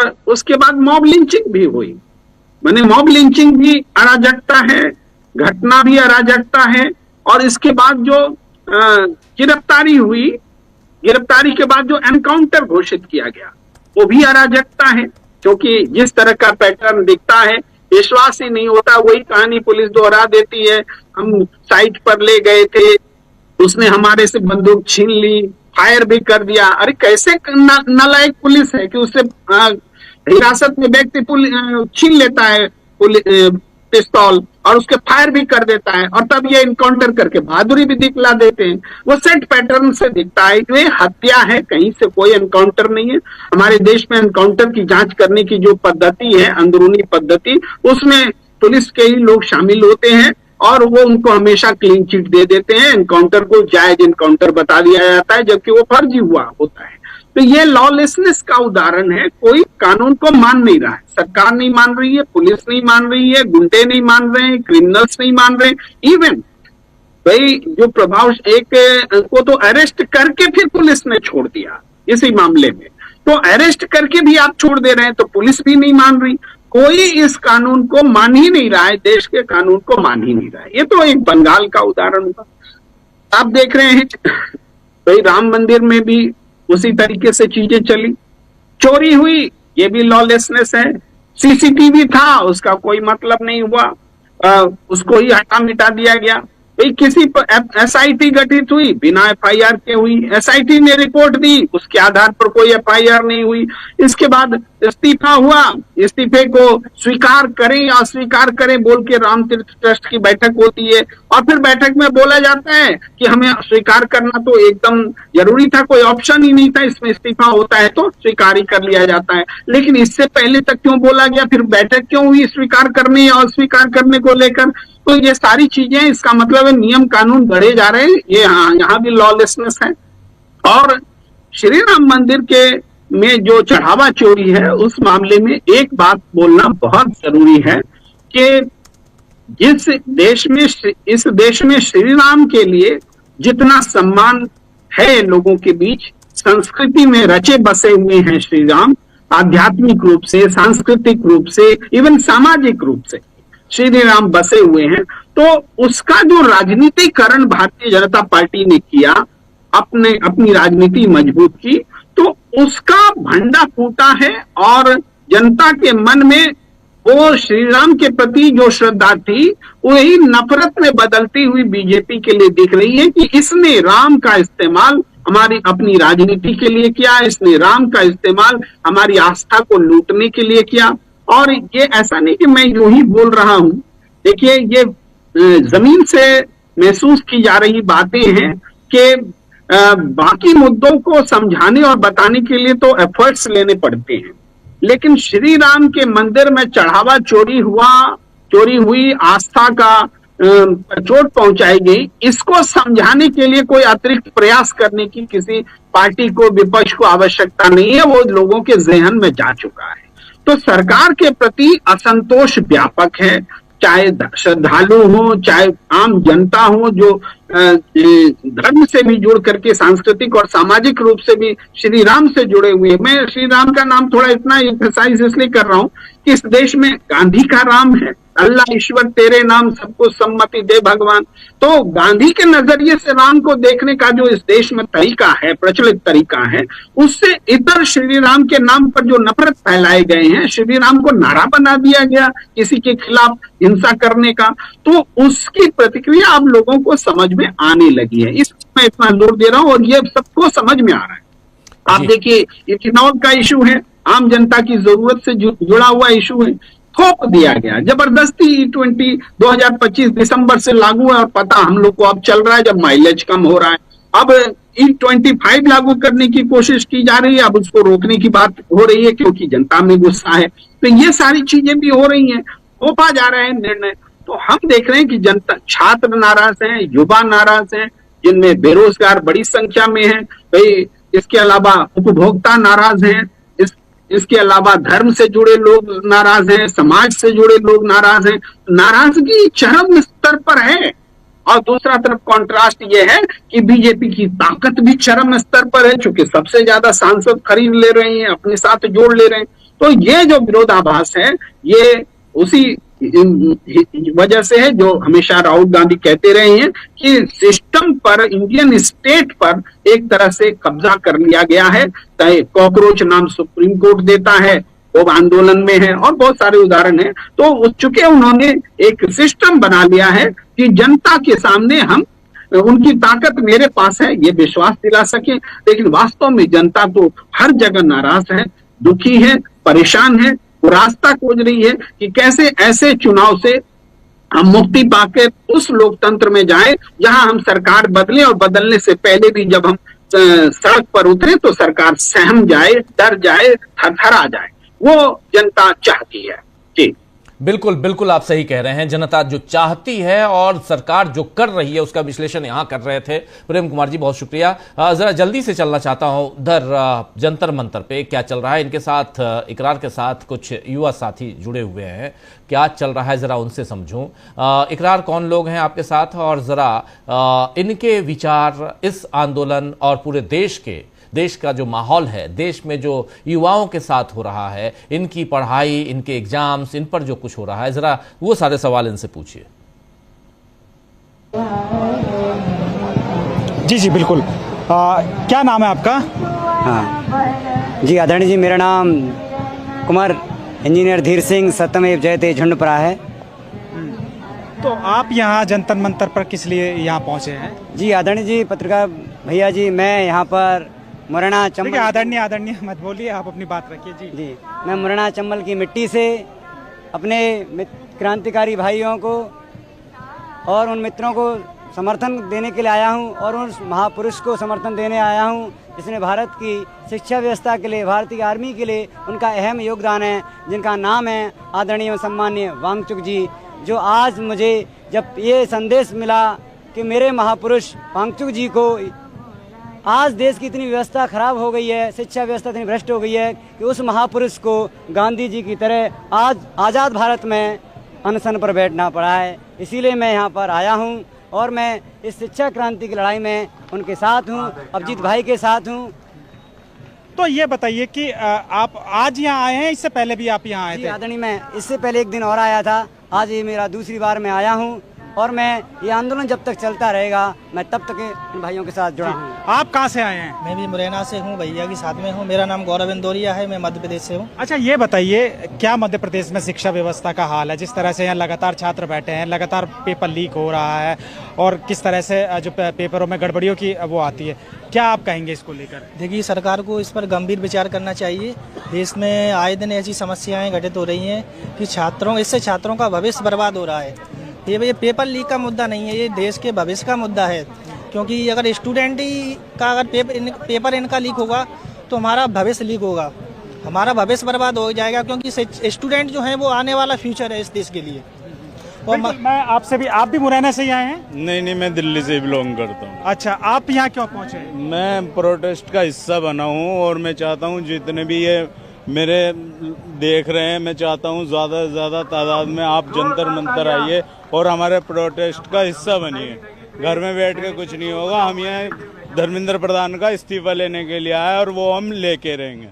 और उसके बाद मॉब लिंचिंग भी हुई। मैंने मॉब लिंचिंग भी अराजकता है, घटना भी अराजकता है। और इसके बाद जो गिरफ्तारी हुई, गिरफ्तारी के बाद जो एनकाउंटर घोषित किया गया वो भी अराजकता है, क्योंकि जिस तरह का पैटर्न दिखता है विश्वास ही नहीं होता, वही कहानी पुलिस दोहरा देती है। हम साइट पर ले गए थे, उसने हमारे से बंदूक छीन ली, फायर भी कर दिया। अरे कैसे नालायक पुलिस है कि उससे हिरासत में व्यक्ति छीन लेता है पिस्तौल और उसके फायर भी कर देता है, और तब ये इनकाउंटर करके बहादुरी भी दिखला देते हैं। वो सेट पैटर्न से दिखता है कि ये हत्या है, कहीं से कोई एनकाउंटर नहीं है। हमारे देश में एनकाउंटर की जांच करने की जो पद्धति है, अंदरूनी पद्धति, उसमें पुलिस के ही लोग शामिल होते हैं और वो उनको हमेशा क्लीन चिट दे देते हैं। एनकाउंटर को जायज एनकाउंटर बता दिया जाता है, जबकि वो फर्जी हुआ होता है। तो ये लॉलेसनेस का उदाहरण है। कोई कानून को मान नहीं रहा है, सरकार नहीं मान रही है, पुलिस नहीं मान रही है, गुंडे नहीं मान रहे हैं, क्रिमिनल्स नहीं मान रहे, इवन भाई जो प्रभाव एक को तो अरेस्ट करके फिर पुलिस ने छोड़ दिया इसी मामले में, तो अरेस्ट करके भी आप छोड़ दे रहे हैं, तो पुलिस भी नहीं मान रही। कोई इस कानून को मान ही नहीं रहा है, देश के कानून को मान ही नहीं रहा है। ये तो एक बंगाल का उदाहरण हुआ। आप देख रहे हैं भाई राम मंदिर में भी उसी तरीके से चीजें चली, चोरी हुई, ये भी लॉलेसनेस है। सीसीटीवी था, उसका कोई मतलब नहीं हुआ, उसको ही हटा मिटा दिया गया। भाई किसी पर एसआईटी गठित हुई, बिना एफआईआर के हुई, एसआईटी ने रिपोर्ट दी, उसके आधार पर कोई एफआईआर नहीं हुई। इसके बाद इस्तीफा हुआ, इस्तीफे को स्वीकार करें या अस्वीकार करें बोल के रामतीर्थ ट्रस्ट की बैठक होती है, और फिर बैठक में बोला जाता है कि हमें स्वीकार करना तो एकदम जरूरी था, कोई ऑप्शन ही नहीं था, इसमें इस्तीफा होता है तो स्वीकार ही कर लिया जाता है। लेकिन इससे पहले तक क्यों बोला गया, फिर बैठक क्यों हुई स्वीकार करने या अस्वीकार करने को लेकर? तो ये सारी चीजें, इसका मतलब है नियम कानून गढ़े जा रहे हैं। ये यहाँ भी लॉलेसनेस है। और श्री राम मंदिर के में जो चढ़ावा चोरी है, उस मामले में एक बात बोलना बहुत जरूरी है कि जिस देश में, इस देश में श्री राम के लिए जितना सम्मान है लोगों के बीच, संस्कृति में रचे बसे हुए हैं श्री राम, आध्यात्मिक रूप से, सांस्कृतिक रूप से, इवन सामाजिक रूप से श्री राम बसे हुए हैं, तो उसका जो राजनीतिकरण भारतीय जनता पार्टी ने किया, अपनी राजनीति मजबूत की, तो उसका भंडा फूटा है। और जनता के मन में वो श्री राम के प्रति जो श्रद्धा थी, वही नफरत में बदलती हुई बीजेपी के लिए दिख रही है कि इसने राम का इस्तेमाल हमारी अपनी राजनीति के लिए किया, इसने राम का इस्तेमाल हमारी आस्था को लूटने के लिए किया। और ये ऐसा नहीं कि मैं यूं ही बोल रहा हूं, देखिए ये जमीन से महसूस की जा रही बातें हैं कि बाकी मुद्दों को समझाने और बताने के लिए तो एफर्ट्स लेने पड़ते हैं, लेकिन श्री राम के मंदिर में चढ़ावा चोरी हुई, आस्था का चोट पहुंचाई गई, इसको समझाने के लिए कोई अतिरिक्त प्रयास करने की किसी पार्टी को, विपक्ष को आवश्यकता नहीं है, वो लोगों के जहन में जा चुका है। तो सरकार के प्रति असंतोष व्यापक है, चाहे श्रद्धालु हो, चाहे आम जनता हो, जो धर्म से भी जुड़ करके सांस्कृतिक और सामाजिक रूप से भी श्री राम से जुड़े हुए हैं। मैं श्री राम का नाम थोड़ा इतना एम्फसाइज इसलिए कर रहा हूं कि इस देश में गांधी का राम है, अल्लाह ईश्वर तेरे नाम सबको सम्मति दे भगवान। तो गांधी के नजरिए से राम को देखने का जो इस देश में तरीका है, प्रचलित तरीका है, उससे इतर श्री राम के नाम पर जो नफरत फैलाए गए हैं, श्री राम को नारा बना दिया गया किसी के खिलाफ हिंसा करने का, तो उसकी प्रतिक्रिया अब लोगों को समझ में आने लगी है। इसमें मैं इतना जोर दे रहा हूं और ये सबको समझ में आ रहा है। आप देखिए ये चुनाव का इशू है, आम जनता की जरूरत से जुड़ा हुआ इशू है, थोप दिया गया जबरदस्ती। E20 2025 दिसंबर से लागू है और पता हम लोग को अब चल रहा है जब माइलेज कम हो रहा है। अब E25 लागू करने की कोशिश की जा रही है, अब उसको रोकने की बात हो रही है क्योंकि जनता में गुस्सा है। तो ये सारी चीजें भी हो रही हैं, थोपा जा रहा है निर्णय। तो हम देख रहे हैं कि जनता, छात्र नाराज हैं, युवा नाराज हैं, जिनमें बेरोजगार बड़ी संख्या में है भाई। इसके अलावा उपभोक्ता नाराज हैं, इसके अलावा धर्म से जुड़े लोग नाराज हैं, समाज से जुड़े लोग नाराज हैं। नाराजगी चरम स्तर पर है। और दूसरा तरफ कॉन्ट्रास्ट ये है कि बीजेपी की ताकत भी चरम स्तर पर है, चूंकि सबसे ज्यादा सांसद खरीद ले रहे हैं, अपने साथ जोड़ ले रहे हैं। तो ये जो विरोधाभास है ये उसी वजह से है जो हमेशा राहुल गांधी कहते रहे हैं कि सिस्टम पर, इंडियन स्टेट पर एक तरह से कब्जा कर लिया गया है। कॉकरोच नाम सुप्रीम कोर्ट देता है, वो आंदोलन में है और बहुत सारे उदाहरण हैं। तो चूंकि उन्होंने एक सिस्टम बना लिया है कि जनता के सामने हम उनकी ताकत मेरे पास है ये विश्वास दिला सके, लेकिन वास्तव में जनता तो हर जगह नाराज है, दुखी है, परेशान है। वो रास्ता खोज रही है कि कैसे ऐसे चुनाव से हम मुक्ति पाकर उस लोकतंत्र में जाएं जहां हम सरकार बदलें और बदलने से पहले भी जब हम सड़क पर उतरे तो सरकार सहम जाए, डर जाए, थरथरा जाए। वो जनता चाहती है। जी बिल्कुल बिल्कुल, आप सही कह रहे हैं। जनता जो चाहती है और सरकार जो कर रही है उसका विश्लेषण यहां कर रहे थे प्रेम कुमार जी, बहुत शुक्रिया। जरा जल्दी से चलना चाहता हूं उधर जंतर मंतर पे क्या चल रहा है। इनके साथ इकरार के साथ कुछ युवा साथी जुड़े हुए हैं, क्या चल रहा है जरा उनसे समझूं। इकरार कौन लोग हैं आपके साथ और जरा इनके विचार इस आंदोलन और पूरे देश का जो माहौल है, देश में जो युवाओं के साथ हो रहा है, इनकी पढ़ाई, इनके एग्जाम्स, इन पर जो कुछ हो रहा है, जरा वो सारे सवाल इनसे पूछिए। जी जी बिल्कुल। क्या नाम है आपका? हाँ जी आदरणीय जी, मेरा नाम कुमार इंजीनियर धीर सिंह सत्यमेव जयते झुंडपुरा है। तो आप यहाँ जंतर मंतर पर किस लिए यहाँ पहुँचे हैं? जी आदरणीय जी, पत्रकार भैया जी, मैं यहाँ पर मुरैना चंबल, आदरणीय मत बोलिए, आप अपनी बात रखिए। जी जी, मैं मुरैना चंबल की मिट्टी से अपने क्रांतिकारी भाइयों को और उन मित्रों को समर्थन देने के लिए आया हूं और उस महापुरुष को समर्थन देने आया हूं जिसने भारत की शिक्षा व्यवस्था के लिए, भारतीय आर्मी के लिए उनका अहम योगदान है, जिनका नाम है आदरणीय एवं सम्माननीय वांगचुक जी। जो आज मुझे जब ये संदेश मिला कि मेरे महापुरुष वांगचुक जी को, आज देश की इतनी व्यवस्था खराब हो गई है, शिक्षा व्यवस्था इतनी भ्रष्ट हो गई है कि उस महापुरुष को गांधी जी की तरह आज आज़ाद भारत में अनशन पर बैठना पड़ा है। इसीलिए मैं यहाँ पर आया हूँ और मैं इस शिक्षा क्रांति की लड़ाई में उनके साथ हूँ, अभिजीत भाई के साथ हूँ। तो ये बताइए कि आप आज यहाँ आए हैं, इससे पहले भी आप यहाँ आए थे? आदरणीय, मैं इससे पहले एक दिन और आया था, आज ये मेरा दूसरी बार मैं आया हूँ और मैं ये आंदोलन जब तक चलता रहेगा मैं तब तक इन भाइयों के साथ जुड़ा हूँ। आप कहाँ से आए हैं? मैं भी मुरैना से हूँ, भैया के साथ में हूँ। मेरा नाम गौरव इंदौरिया है, मैं मध्य प्रदेश से हूँ। अच्छा ये बताइए, क्या मध्य प्रदेश में शिक्षा व्यवस्था का हाल है? जिस तरह से यहाँ लगातार छात्र बैठे हैं, लगातार पेपर लीक हो रहा है और किस तरह से जो पेपरों में गड़बड़ियों की वो आती है, क्या आप कहेंगे इसको लेकर? देखिए, सरकार को इस पर गंभीर विचार करना चाहिए। देश में आए दिन ऐसी समस्याएं घटित हो रही हैं कि इससे छात्रों का भविष्य बर्बाद हो रहा है। ये पेपर लीक का मुद्दा नहीं है, ये देश के भविष्य का मुद्दा है। क्योंकि अगर स्टूडेंट ही का अगर पेपर इनका लीक होगा तो हमारा भविष्य लीक होगा, हमारा भविष्य बर्बाद हो जाएगा। क्योंकि स्टूडेंट जो है वो आने वाला फ्यूचर है इस देश के लिए। और मैं आपसे भी, आप भी मुरैना से ही आए हैं? नहीं, मैं दिल्ली से बिलोंग करता हूँ। अच्छा, आप यहाँ क्यों पहुँचे? मैं प्रोटेस्ट का हिस्सा बना हूँ और मैं चाहता हूँ जितने भी ये मेरे देख रहे हैं, मैं चाहता हूँ ज़्यादा से ज़्यादा तादाद में आप जंतर मंतर आइए और हमारे प्रोटेस्ट का हिस्सा बनिए। घर में बैठ के कुछ नहीं होगा। हम यहाँ धर्मेंद्र प्रधान का इस्तीफा लेने के लिए आए और वो हम लेके रहेंगे।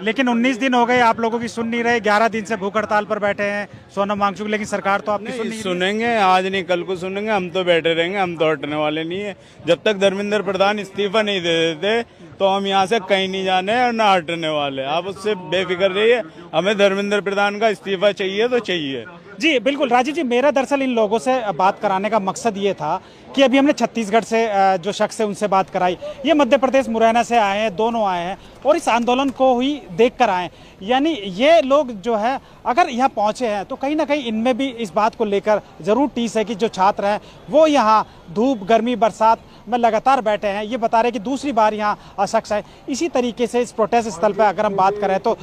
लेकिन 19 दिन हो गए आप लोगों की सुन नहीं रहे, 11 दिन से भूख हड़ताल पर बैठे हैं सोनम वांगचुक, लेकिन सरकार तो आपकी सुनेंगे, आज नहीं कल को सुनेंगे। हम तो बैठे रहेंगे, हम तो हटने वाले नहीं है। जब तक धर्मेंद्र प्रधान इस्तीफा नहीं दे देते तो हम यहाँ से कहीं नहीं जाने और ना हटने वाले। आप उससे बेफिक्र रहिए, हमें धर्मेंद्र प्रधान का इस्तीफा चाहिए तो चाहिए। जी बिल्कुल राजीव जी, मेरा दरअसल इन लोगों से बात कराने का मकसद ये था कि अभी हमने छत्तीसगढ़ से जो शख्स है उनसे बात कराई, ये मध्य प्रदेश मुरैना से आए हैं, दोनों आए हैं और इस आंदोलन को ही देख कर आए। यानी ये लोग जो है अगर यहाँ पहुँचे हैं तो कहीं ना कहीं इनमें भी इस बात को लेकर ज़रूर टीस है कि जो छात्र हैं वो यहाँ धूप गर्मी बरसात में लगातार बैठे हैं। ये बता रहे हैं कि दूसरी बार यहाँ शख्स है। इसी तरीके से इस प्रोटेस्ट स्थल पर अगर हम बात करें तो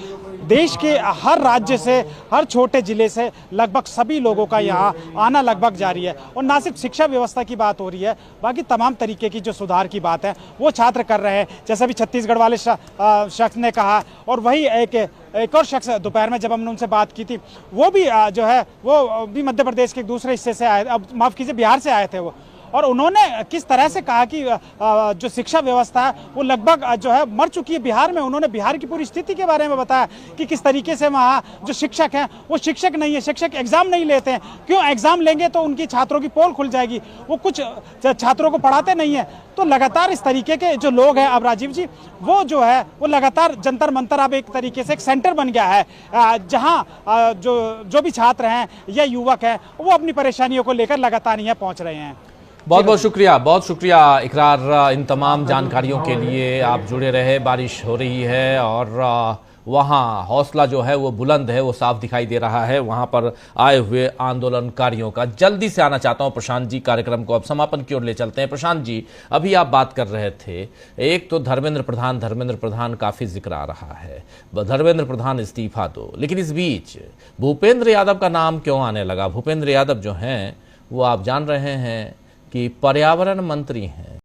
देश के हर राज्य से, हर छोटे ज़िले से लगभग सभी लोगों का यहाँ आना लगभग जारी है। और ना सिर्फ शिक्षा व्यवस्था की बात हो रही है, बाकी तमाम तरीके की जो सुधार की बात है वो छात्र कर रहे हैं। जैसा भी छत्तीसगढ़ वाले शख्स ने कहा, और वही एक और शख्स दोपहर में जब हमने उनसे बात की थी, वो भी जो है वो भी मध्य प्रदेश के दूसरे हिस्से से आए, अब माफ़ कीजिए बिहार से आए थे वो, और उन्होंने किस तरह से कहा कि जो शिक्षा व्यवस्था है वो लगभग जो है मर चुकी है बिहार में। उन्होंने बिहार की पूरी स्थिति के बारे में बताया कि किस तरीके से वहाँ जो शिक्षक हैं वो शिक्षक नहीं है, शिक्षक एग्जाम नहीं लेते हैं। क्यों? एग्जाम लेंगे तो उनकी छात्रों की पोल खुल जाएगी, वो कुछ छात्रों को पढ़ाते नहीं है। तो लगातार इस तरीके के जो लोग हैं, अब राजीव जी वो जो है वो लगातार जंतर मंतर अब एक तरीके से एक सेंटर बन गया है, जहां जो भी छात्र हैं या युवक हैं वो अपनी परेशानियों को लेकर लगातार यहाँ पहुंच रहे हैं। बहुत शुक्रिया इकरार, इन तमाम जानकारियों के लिए। आप जुड़े रहे। बारिश हो रही है और वहाँ हौसला जो है वो बुलंद है, वो साफ दिखाई दे रहा है वहाँ पर आए हुए आंदोलनकारियों का। जल्दी से आना चाहता हूँ प्रशांत जी, कार्यक्रम को अब समापन की ओर ले चलते हैं। प्रशांत जी, अभी आप बात कर रहे थे, एक तो धर्मेंद्र प्रधान काफ़ी जिक्र आ रहा है, धर्मेंद्र प्रधान इस्तीफा दो, लेकिन इस बीच भूपेंद्र यादव का नाम क्यों आने लगा? भूपेंद्र यादव जो हैं वो आप जान रहे हैं कि पर्यावरण मंत्री हैं।